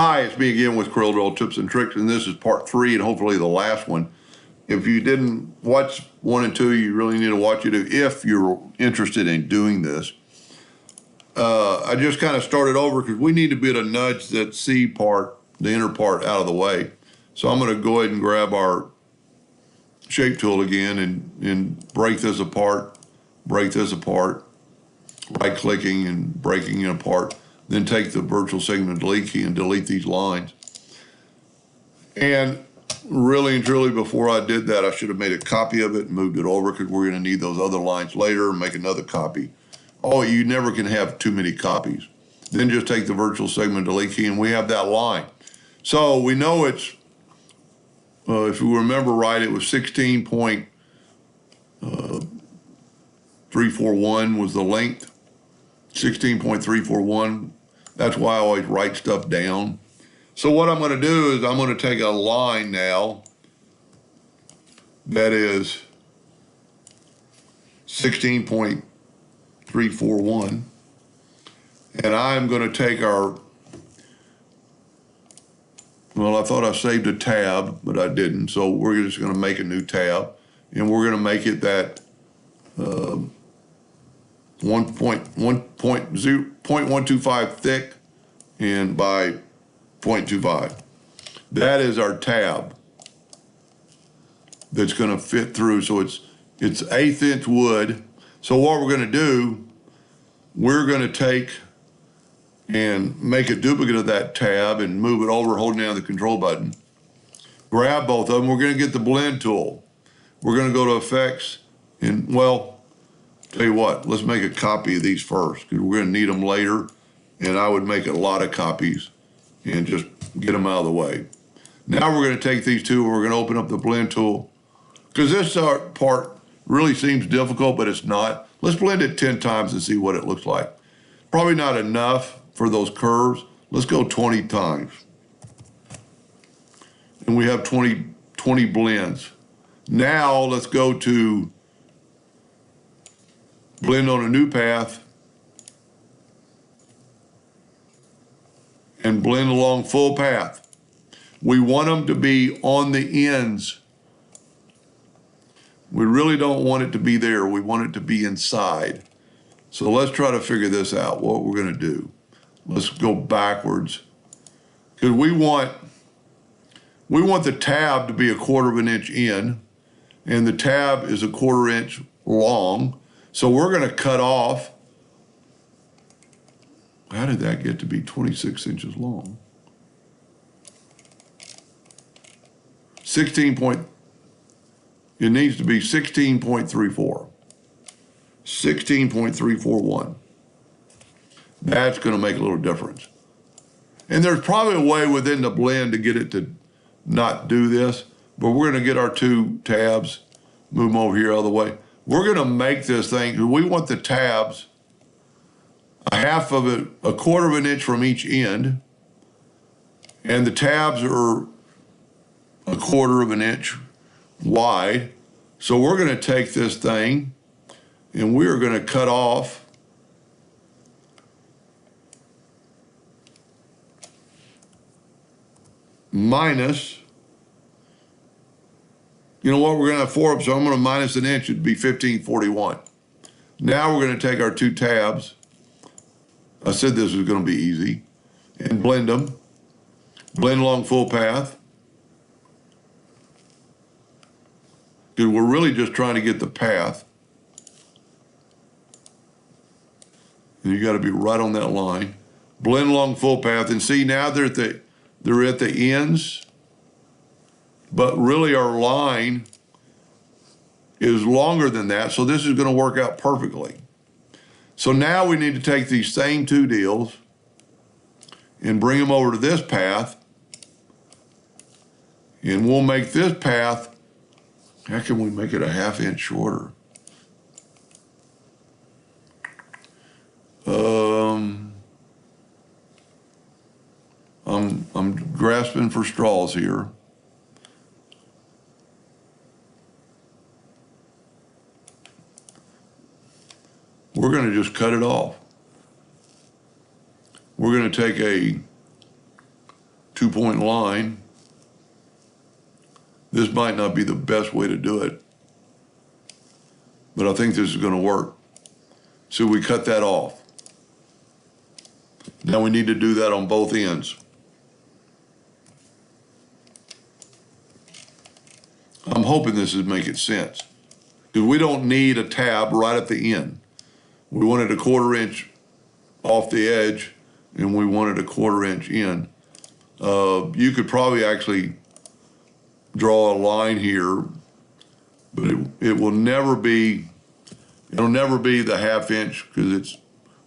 Hi, it's me again with Corel Drill Tips and Tricks, and this is part 3 and hopefully the last one. If you didn't watch 1 and 2, you really need to watch it if you're interested in doing this. I just kind of started over because we need to be able to nudge that C part, the inner part, out of the way. So I'm going to go ahead and grab our shape tool again and break this apart, right-clicking and breaking it apart. Then take the virtual segment delete key and delete these lines. And really and truly, before I did that, I should have made a copy of it and moved it over because we're going to need those other lines later and make another copy. Oh, you never can have too many copies. Then just take the virtual segment delete key and we have that line. So we know it's, if you remember right, it was 16.341 was the length. 16.341. That's why I always write stuff down. So what I'm going to do is I'm going to take a line now that is 16.341, and I'm going to take our, well, I thought I saved a tab, but I didn't. So we're just going to make a new tab, and we're going to make it that 0.125 thick and by 0.25. That is our tab that's going to fit through. So it's 1/8 inch wood. So what we're going to do, we're going to take and make a duplicate of that tab and move it over holding down the control button. Grab both of them. We're going to get the blend tool. We're going to go to effects and, well, tell you what, let's make a copy of these first because we're going to need them later, and I would make a lot of copies and just get them out of the way. Now we're going to take these two and we're going to open up the blend tool because this part really seems difficult, but it's not. Let's blend it 10 times and see what it looks like. Probably not enough for those curves. Let's go 20 times. And we have 20 blends. Now let's go to blend on a new path and blend along full path. We want them to be on the ends. We really don't want it to be there. We want it to be inside. So let's try to figure this out, what we're going to do. Let's go backwards. Because we want the tab to be 1/4 inch in, and the tab is 1/4 inch long. So we're going to cut off. How did that get to be 26 inches long? it needs to be 16.34. 16.341. That's going to make a little difference. And there's probably a way within the blend to get it to not do this, but we're going to get our two tabs, move them over here out of the way. We're going to make this thing, we want the tabs, a 1/2 of it, 1/4 inch from each end, and the tabs are 1/4 inch wide. So we're going to take this thing and we're going to cut off minus, you know what, we're going to have 4 up, so I'm going to minus an inch, it'd be 1541. Now we're going to take our two tabs, I said this was going to be easy, and blend them. Blend along full path. Because we're really just trying to get the path. And you got to be right on that line. Blend along full path, and see now they're at the ends, but really our line is longer than that, so this is going to work out perfectly. So now we need to take these same two deals and bring them over to this path, and we'll make this path, how can we make it a 1/2 inch shorter? I'm grasping for straws here. We're going to just cut it off. We're going to take a 2-point line. This might not be the best way to do it, but I think this is going to work. So we cut that off. Now we need to do that on both ends. I'm hoping this is making sense, because we don't need a tab right at the end. We wanted a 1/4 inch off the edge, and we wanted a 1/4 inch in. You could probably actually draw a line here, but it will never be, it'll never be the 1/2 inch because it's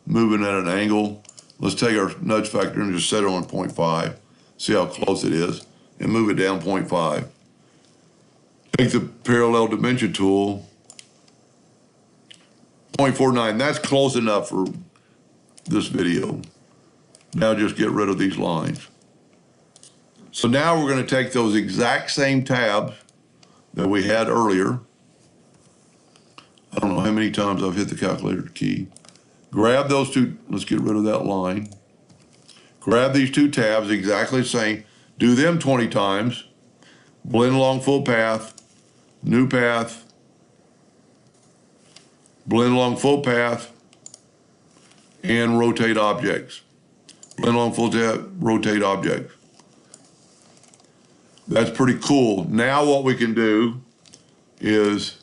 moving at an angle. Let's take our nudge factor and just set it on 0.5, see how close it is, and move it down 0.5. Take the parallel dimension tool, 0.49, that's close enough for this video. Now just get rid of these lines. So now we're going to take those exact same tabs that we had earlier. I don't know how many times I've hit the calculator key. Grab those two, let's get rid of that line. Grab these two tabs, exactly the same, do them 20 times, blend along full path, new path, blend along full path, and rotate objects. Blend along full path, rotate objects. That's pretty cool. Now what we can do is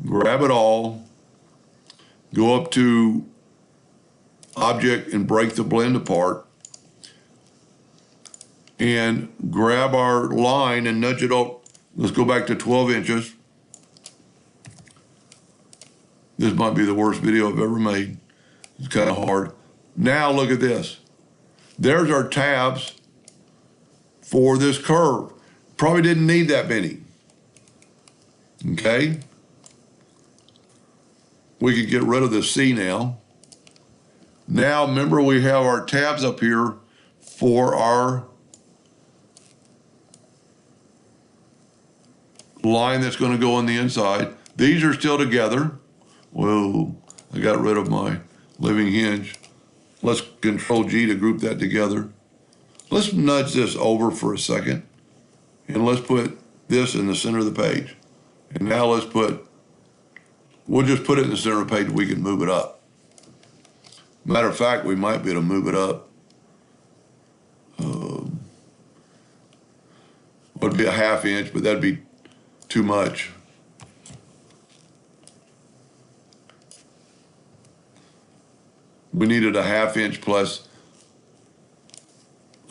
grab it all, go up to object and break the blend apart, and grab our line and nudge it up. Let's go back to 12 inches. This might be the worst video I've ever made. It's kind of hard. Now look at this. There's our tabs for this curve. Probably didn't need that many. Okay? We could get rid of the C now. Now remember we have our tabs up here for our line that's going to go on the inside. These are still together. Whoa, I got rid of my living hinge. Let's Control G to group that together. Let's nudge this over for a second. And let's put this in the center of the page. And now let's we'll just put it in the center of the page, we can move it up. Matter of fact, we might be able to move it up. Would be a 1/2 inch, but that'd be too much. We needed a 1/2 inch plus,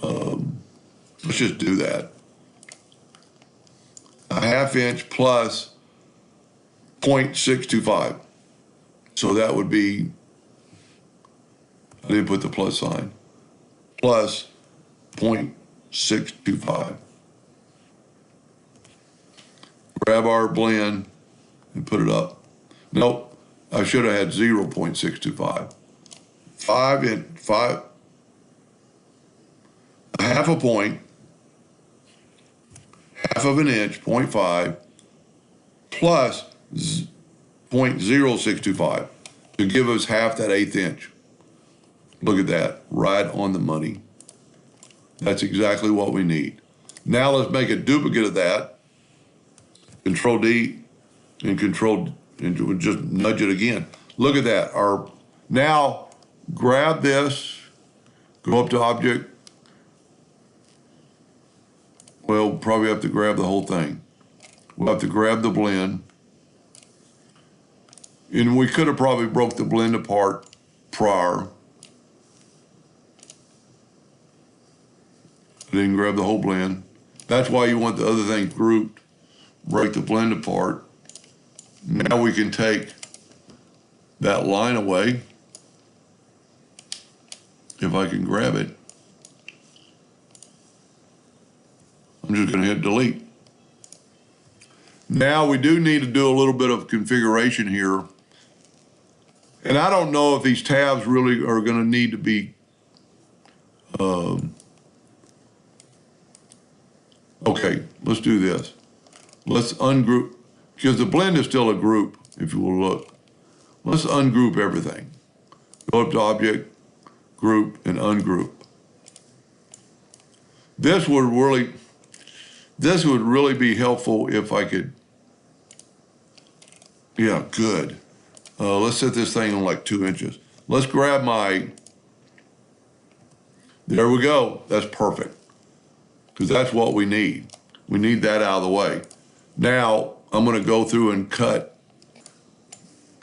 let's just do that. A 1/2 inch plus 0.625. So that would be, I didn't put the plus sign, plus 0.625. Grab our blend and put it up. Nope, I should have had 0.625. 1/2 a point, 1/2 of an inch, 0.5, plus 0.0625 to give us half that 1/8 inch. Look at that, right on the money. That's exactly what we need. Now let's make a duplicate of that. Control D and just nudge it again. Look at that. Now grab this, go up to object. Well, probably have to grab the whole thing. We'll have to grab the blend. And we could have probably broke the blend apart prior. I didn't grab the whole blend. That's why you want the other things grouped. Break the blend apart. Now we can take that line away. If I can grab it. I'm just going to hit delete. Now we do need to do a little bit of configuration here. And I don't know if these tabs really are going to need to be, okay, let's do this. Let's ungroup, because the blend is still a group, if you will look. Let's ungroup everything. Go up to object, group, and ungroup. This would really be helpful if I could, yeah, good. Let's set this thing on like 2 inches. Let's grab there we go. That's perfect. Because that's what we need. We need that out of the way. Now, I'm going to go through and cut.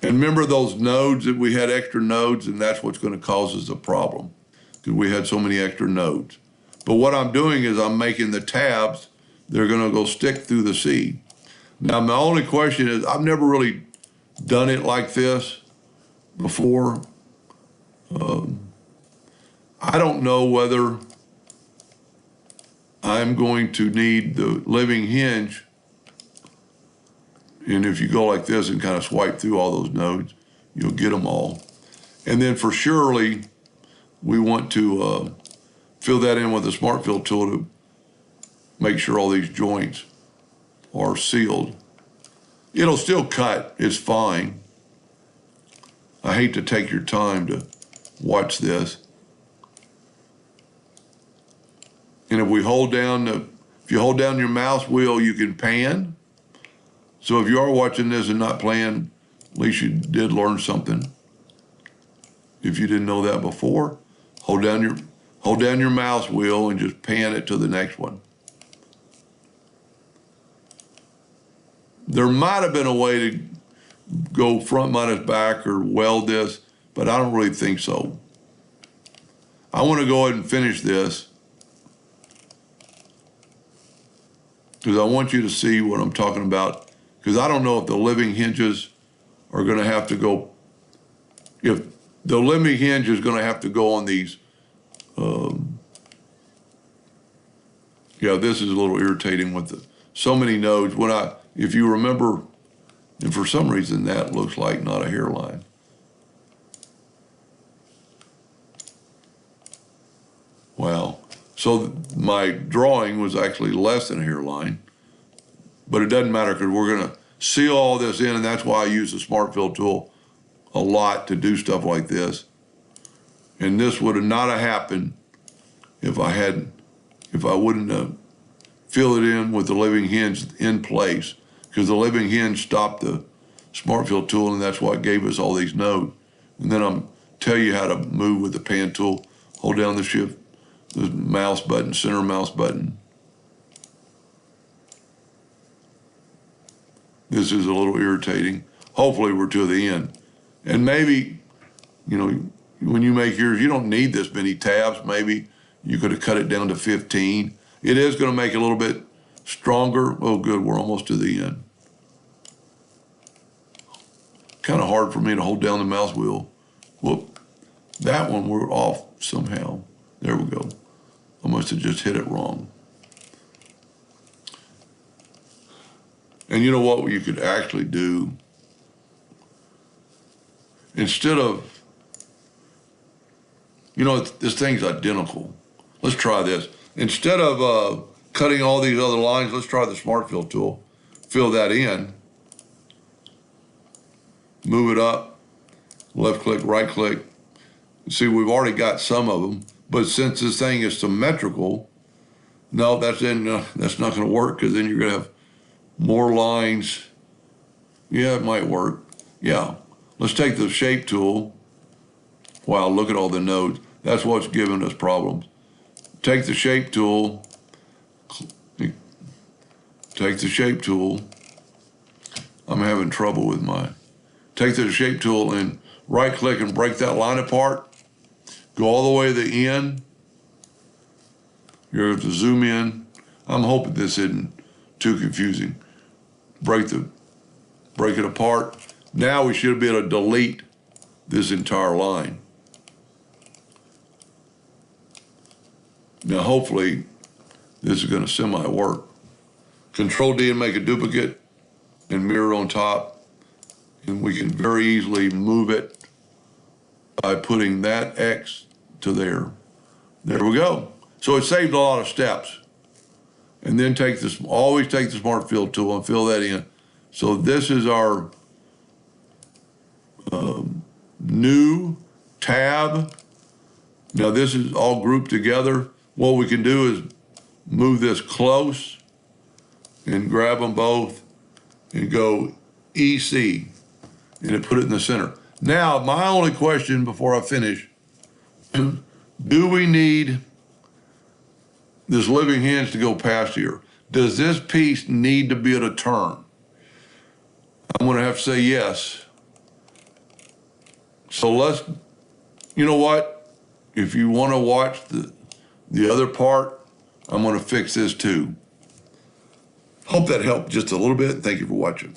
And remember those nodes that we had extra nodes, and that's what's going to cause us a problem. Because we had so many extra nodes. But what I'm doing is I'm making the tabs. They're going to go stick through the seed. Now, my only question is, I've never really done it like this before. I don't know whether I'm going to need the living hinge. And if you go like this and kind of swipe through all those nodes, you'll get them all. And then for surely, we want to fill that in with the Smart Fill tool to make sure all these joints are sealed. It'll still cut, it's fine. I hate to take your time to watch this. And if you hold down your mouse wheel, you can pan. So if you are watching this and not playing, at least you did learn something. If you didn't know that before, hold down your mouse wheel and just pan it to the next one. There might have been a way to go front minus back or weld this, but I don't really think so. I want to go ahead and finish this because I want you to see what I'm talking about, because I don't know if the living hinges are going to have to go, if the living hinge is going to have to go on these, yeah, this is a little irritating with so many nodes. If you remember, and for some reason that looks like not a hairline. Wow. So my drawing was actually less than a hairline, but it doesn't matter because we're going to seal all this in, and that's why I use the Smart Fill tool a lot to do stuff like this. And this would have not have happened if I wouldn't have filled it in with the living hinge in place, because the living hinge stopped the Smart Fill tool, and that's what gave us all these nodes. And then I'm tell you how to move with the pan tool. Hold down the mouse button, center mouse button. This is a little irritating. Hopefully we're to the end. And maybe, when you make yours, you don't need this many tabs. Maybe you could have cut it down to 15. It is going to make it a little bit stronger. Oh, good, we're almost to the end. Kind of hard for me to hold down the mouse wheel. Whoop, that one we're off somehow. There we go. I must have just hit it wrong. And you know what you could actually do? Instead of, this thing's identical. Let's try this. Instead of cutting all these other lines, let's try the Smart Fill tool. Fill that in. Move it up. Left click, right click. See, we've already got some of them. But since this thing is symmetrical, no, that's not going to work, because then you're going to have more lines. Yeah, it might work. Yeah. Let's take the shape tool. Wow, look at all the nodes. That's what's giving us problems. Take the shape tool. Take the shape tool. I'm having trouble with mine. Take the shape tool and right click and break that line apart. Go all the way to the end. You're going to zoom in. I'm hoping this isn't too confusing. Break it apart. Now we should be able to delete this entire line. Now hopefully this is going to semi-work. Control D and make a duplicate and mirror on top. And we can very easily move it by putting that X to there. There we go. So it saved a lot of steps. And then always take the Smart Fill tool and fill that in. So this is our new tab. Now this is all grouped together. What we can do is move this close and grab them both and go EC, and it put it in the center. Now, my only question before I finish, do we need this living hinge to go past here? Does this piece need to be at a turn? I'm gonna have to say yes. So let's, you know what? If you wanna watch the other part, I'm gonna fix this too. Hope that helped just a little bit. Thank you for watching.